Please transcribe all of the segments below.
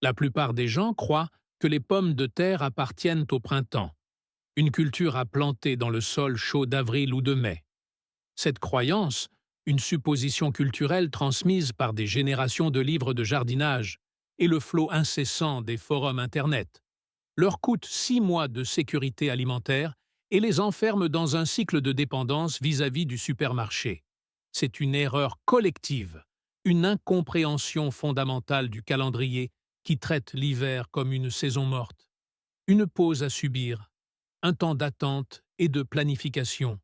La plupart des gens croient que les pommes de terre appartiennent au printemps, une culture à planter dans le sol chaud d'avril ou de mai. Cette croyance, une supposition culturelle transmise par des générations de livres de jardinage et le flot incessant des forums Internet, leur coûte 6 mois de sécurité alimentaire et les enferme dans un cycle de dépendance vis-à-vis du supermarché. C'est une erreur collective, une incompréhension fondamentale du calendrier qui traite l'hiver comme une saison morte, une pause à subir, un temps d'attente et de planification,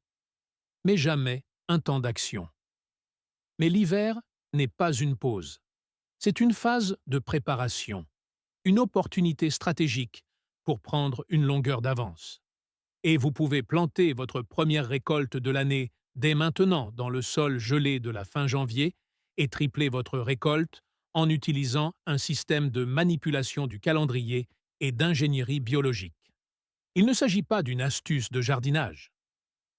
mais jamais un temps d'action. Mais l'hiver n'est pas une pause, c'est une phase de préparation, une opportunité stratégique pour prendre une longueur d'avance. Et vous pouvez planter votre première récolte de l'année dès maintenant dans le sol gelé de la fin janvier et tripler votre récolte en utilisant un système de manipulation du calendrier et d'ingénierie biologique. Il ne s'agit pas d'une astuce de jardinage.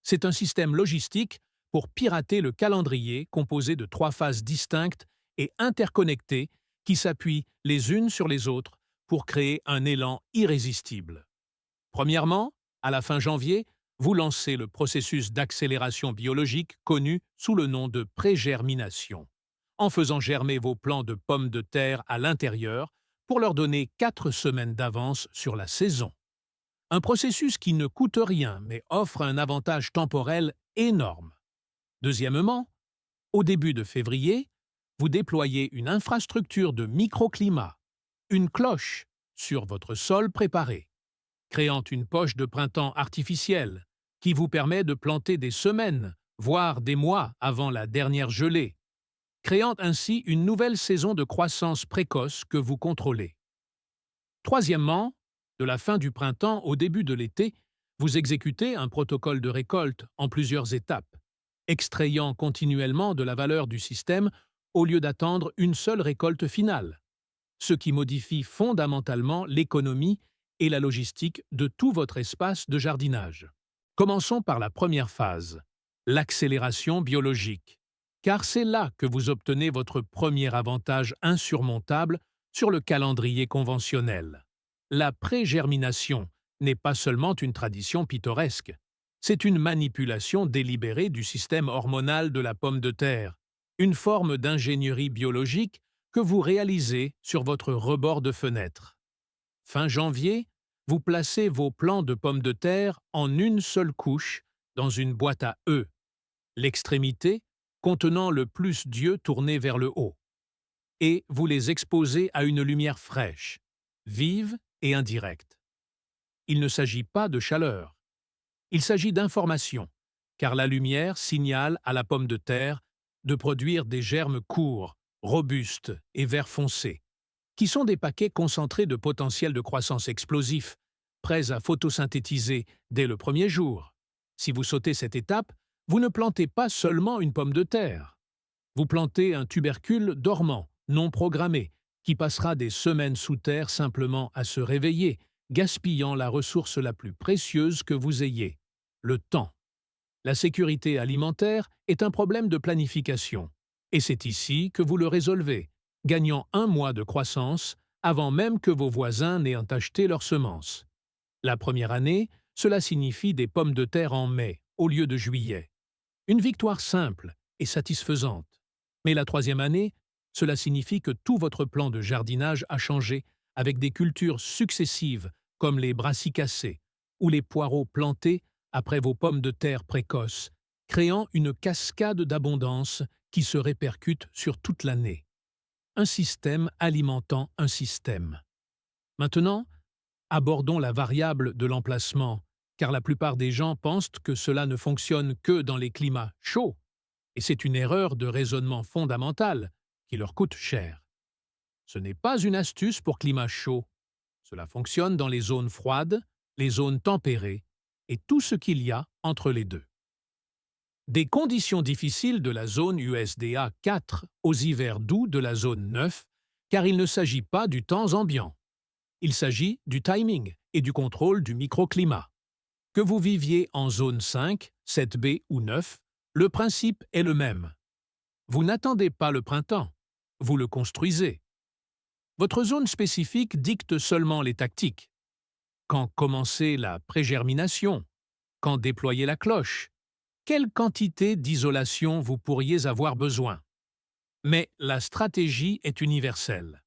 C'est un système logistique pour pirater le calendrier composé de 3 phases distinctes et interconnectées qui s'appuient les unes sur les autres pour créer un élan irrésistible. Premièrement, à la fin janvier, vous lancez le processus d'accélération biologique connu sous le nom de pré-germination, en faisant germer vos plants de pommes de terre à l'intérieur pour leur donner 4 semaines d'avance sur la saison. Un processus qui ne coûte rien mais offre un avantage temporel énorme. Deuxièmement, au début de février, vous déployez une infrastructure de microclimat, une cloche, sur votre sol préparé, créant une poche de printemps artificielle qui vous permet de planter des semaines, voire des mois avant la dernière gelée, créant ainsi une nouvelle saison de croissance précoce que vous contrôlez. Troisièmement, de la fin du printemps au début de l'été, vous exécutez un protocole de récolte en plusieurs étapes, extrayant continuellement de la valeur du système au lieu d'attendre une seule récolte finale, ce qui modifie fondamentalement l'économie et la logistique de tout votre espace de jardinage. Commençons par la première phase, l'accélération biologique, car c'est là que vous obtenez votre premier avantage insurmontable sur le calendrier conventionnel. La pré-germination n'est pas seulement une tradition pittoresque, c'est une manipulation délibérée du système hormonal de la pomme de terre, une forme d'ingénierie biologique que vous réalisez sur votre rebord de fenêtre. Fin janvier, vous placez vos plants de pommes de terre en une seule couche dans une boîte à œufs, l'extrémité contenant le plus d'yeux tournés vers le haut, et vous les exposez à une lumière fraîche, vive et indirecte. Il ne s'agit pas de chaleur, il s'agit d'information, car la lumière signale à la pomme de terre de produire des germes courts, robustes et vert foncé, qui sont des paquets concentrés de potentiel de croissance explosif, prêts à photosynthétiser dès le premier jour. Si vous sautez cette étape, vous ne plantez pas seulement une pomme de terre. Vous plantez un tubercule dormant, non programmé, qui passera des semaines sous terre simplement à se réveiller, gaspillant la ressource la plus précieuse que vous ayez, le temps. La sécurité alimentaire est un problème de planification, et c'est ici que vous le résolvez, gagnant 1 mois de croissance avant même que vos voisins n'aient acheté leurs semences. La première année, cela signifie des pommes de terre en mai, au lieu de juillet. Une victoire simple et satisfaisante. Mais la troisième année, cela signifie que tout votre plan de jardinage a changé avec des cultures successives comme les brassicacées ou les poireaux plantés après vos pommes de terre précoces, créant une cascade d'abondance qui se répercute sur toute l'année. Un système alimentant un système. Maintenant, abordons la variable de l'emplacement, car la plupart des gens pensent que cela ne fonctionne que dans les climats chauds, et c'est une erreur de raisonnement fondamentale qui leur coûte cher. Ce n'est pas une astuce pour climat chaud. Cela fonctionne dans les zones froides, les zones tempérées, et tout ce qu'il y a entre les deux. Des conditions difficiles de la zone USDA 4 aux hivers doux de la zone 9, car il ne s'agit pas du temps ambiant. Il s'agit du timing et du contrôle du microclimat. Que vous viviez en zone 5, 7B ou 9, le principe est le même. Vous n'attendez pas le printemps, vous le construisez. Votre zone spécifique dicte seulement les tactiques. Quand commencer la pré-germination? Quand déployer la cloche? Quelle quantité d'isolation vous pourriez avoir besoin? Mais la stratégie est universelle.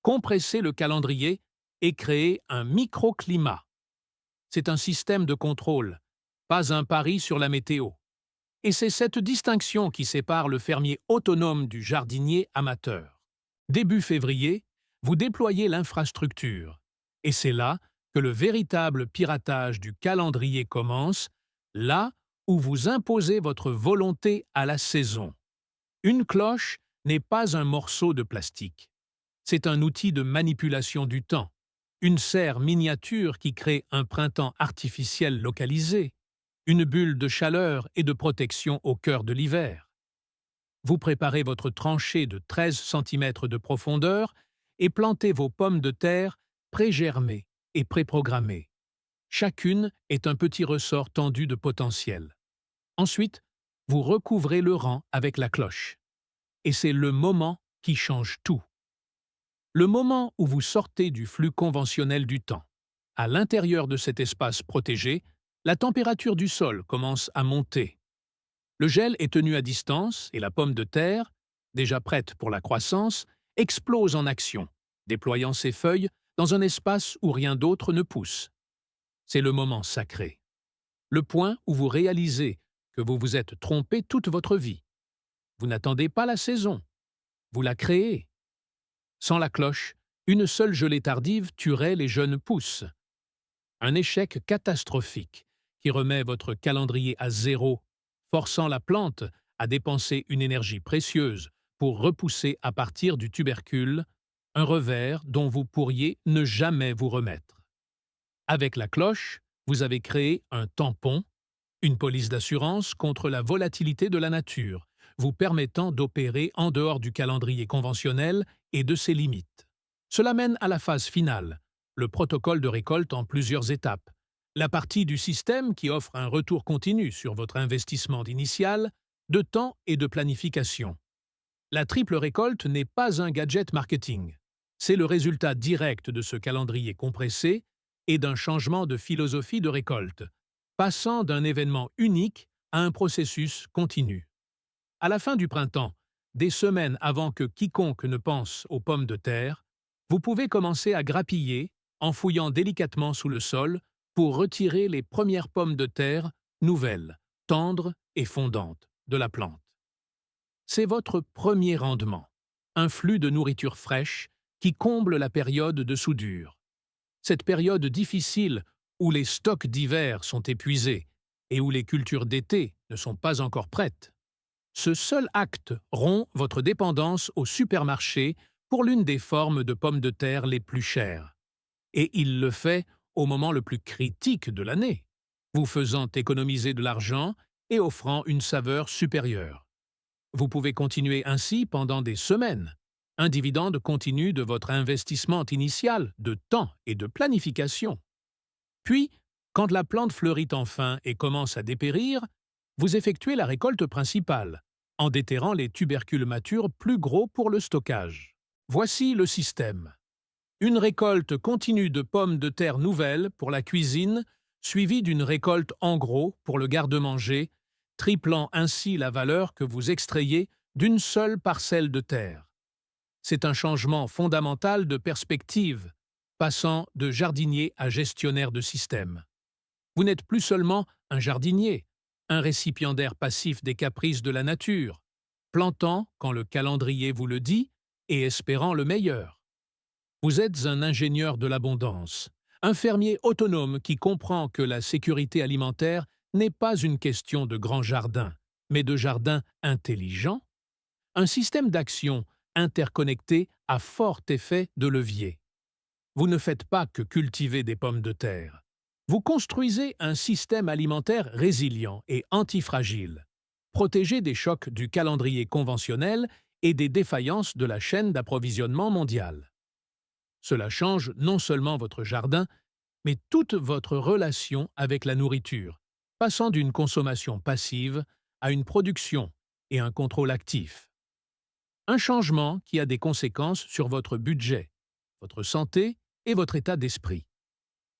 Compressez le calendrier et créez un microclimat. C'est un système de contrôle, pas un pari sur la météo. Et c'est cette distinction qui sépare le fermier autonome du jardinier amateur. Début février, vous déployez l'infrastructure. Et c'est là que le véritable piratage du calendrier commence, là où vous imposez votre volonté à la saison. Une cloche n'est pas un morceau de plastique. C'est un outil de manipulation du temps, une serre miniature qui crée un printemps artificiel localisé, une bulle de chaleur et de protection au cœur de l'hiver. Vous préparez votre tranchée de 13 cm de profondeur et plantez vos pommes de terre pré-germées et pré-programmées. Chacune est un petit ressort tendu de potentiel. Ensuite, vous recouvrez le rang avec la cloche. Et c'est le moment qui change tout. Le moment où vous sortez du flux conventionnel du temps. À l'intérieur de cet espace protégé, la température du sol commence à monter. Le gel est tenu à distance et la pomme de terre, déjà prête pour la croissance, explose en action, déployant ses feuilles dans un espace où rien d'autre ne pousse. C'est le moment sacré. Le point où vous réalisez que vous vous êtes trompé toute votre vie. Vous n'attendez pas la saison, vous la créez. Sans la cloche, une seule gelée tardive tuerait les jeunes pousses. Un échec catastrophique qui remet votre calendrier à zéro, forçant la plante à dépenser une énergie précieuse pour repousser à partir du tubercule, un revers dont vous pourriez ne jamais vous remettre. Avec la cloche, vous avez créé un tampon, une police d'assurance contre la volatilité de la nature, vous permettant d'opérer en dehors du calendrier conventionnel et de ses limites. Cela mène à la phase finale, le protocole de récolte en plusieurs étapes, la partie du système qui offre un retour continu sur votre investissement initial, de temps et de planification. La triple récolte n'est pas un gadget marketing. C'est le résultat direct de ce calendrier compressé et d'un changement de philosophie de récolte, passant d'un événement unique à un processus continu. À la fin du printemps, des semaines avant que quiconque ne pense aux pommes de terre, vous pouvez commencer à grappiller en fouillant délicatement sous le sol pour retirer les premières pommes de terre nouvelles, tendres et fondantes de la plante. C'est votre premier rendement, un flux de nourriture fraîche qui comble la période de soudure. Cette période difficile où les stocks d'hiver sont épuisés et où les cultures d'été ne sont pas encore prêtes. Ce seul acte rompt votre dépendance au supermarché pour l'une des formes de pommes de terre les plus chères. Et il le fait au moment le plus critique de l'année, vous faisant économiser de l'argent et offrant une saveur supérieure. Vous pouvez continuer ainsi pendant des semaines, un dividende continu de votre investissement initial de temps et de planification. Puis, quand la plante fleurit enfin et commence à dépérir, vous effectuez la récolte principale, en déterrant les tubercules matures plus gros pour le stockage. Voici le système. Une récolte continue de pommes de terre nouvelles pour la cuisine, suivie d'une récolte en gros pour le garde-manger, triplant ainsi la valeur que vous extrayez d'une seule parcelle de terre. C'est un changement fondamental de perspective, passant de jardinier à gestionnaire de système. Vous n'êtes plus seulement un jardinier, un récipiendaire passif des caprices de la nature, plantant quand le calendrier vous le dit et espérant le meilleur. Vous êtes un ingénieur de l'abondance, un fermier autonome qui comprend que la sécurité alimentaire n'est pas une question de grand jardin, mais de jardin intelligent, un système d'action interconnecté à fort effet de levier. Vous ne faites pas que cultiver des pommes de terre. Vous construisez un système alimentaire résilient et antifragile, protégé des chocs du calendrier conventionnel et des défaillances de la chaîne d'approvisionnement mondiale. Cela change non seulement votre jardin, mais toute votre relation avec la nourriture, passant d'une consommation passive à une production et un contrôle actif. Un changement qui a des conséquences sur votre budget, votre santé et votre état d'esprit.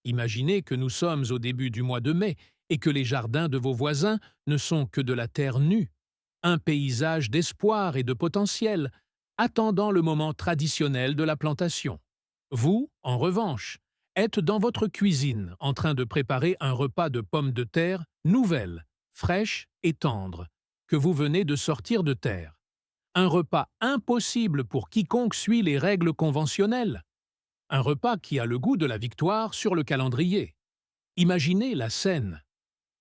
Imaginez que nous sommes au début du mois de mai et que les jardins de vos voisins ne sont que de la terre nue, un paysage d'espoir et de potentiel, attendant le moment traditionnel de la plantation. Vous, en revanche, êtes dans votre cuisine en train de préparer un repas de pommes de terre nouvelles, fraîches et tendres, que vous venez de sortir de terre. Un repas impossible pour quiconque suit les règles conventionnelles. Un repas qui a le goût de la victoire sur le calendrier. Imaginez la scène.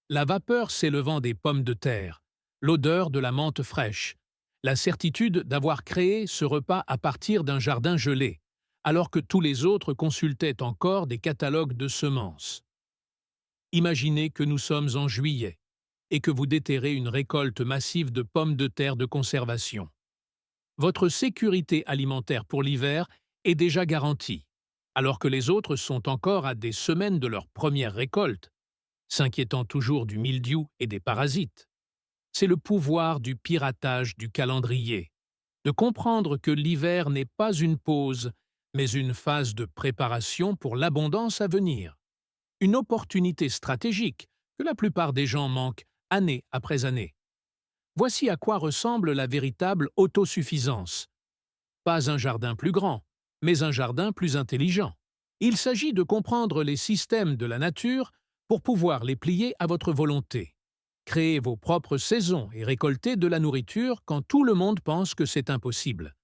La vapeur s'élevant des pommes de terre, l'odeur de la menthe fraîche, la certitude d'avoir créé ce repas à partir d'un jardin gelé, alors que tous les autres consultaient encore des catalogues de semences. Imaginez que nous sommes en juillet et que vous déterrez une récolte massive de pommes de terre de conservation. Votre sécurité alimentaire pour l'hiver est déjà garantie, alors que les autres sont encore à des semaines de leur première récolte, s'inquiétant toujours du mildiou et des parasites. C'est le pouvoir du piratage du calendrier, de comprendre que l'hiver n'est pas une pause, mais une phase de préparation pour l'abondance à venir. Une opportunité stratégique que la plupart des gens manquent année après année. Voici à quoi ressemble la véritable autosuffisance. Pas un jardin plus grand, mais un jardin plus intelligent. Il s'agit de comprendre les systèmes de la nature pour pouvoir les plier à votre volonté. Créer vos propres saisons et récolter de la nourriture quand tout le monde pense que c'est impossible.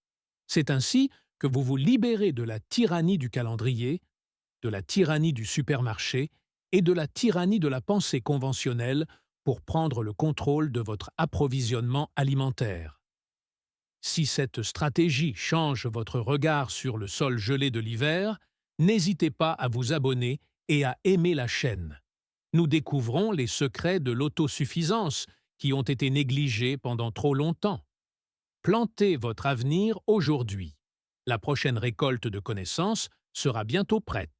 C'est ainsi que vous vous libérez de la tyrannie du calendrier, de la tyrannie du supermarché et de la tyrannie de la pensée conventionnelle pour prendre le contrôle de votre approvisionnement alimentaire. Si cette stratégie change votre regard sur le sol gelé de l'hiver, n'hésitez pas à vous abonner et à aimer la chaîne. Nous découvrons les secrets de l'autosuffisance qui ont été négligés pendant trop longtemps. Plantez votre avenir aujourd'hui. La prochaine récolte de connaissances sera bientôt prête.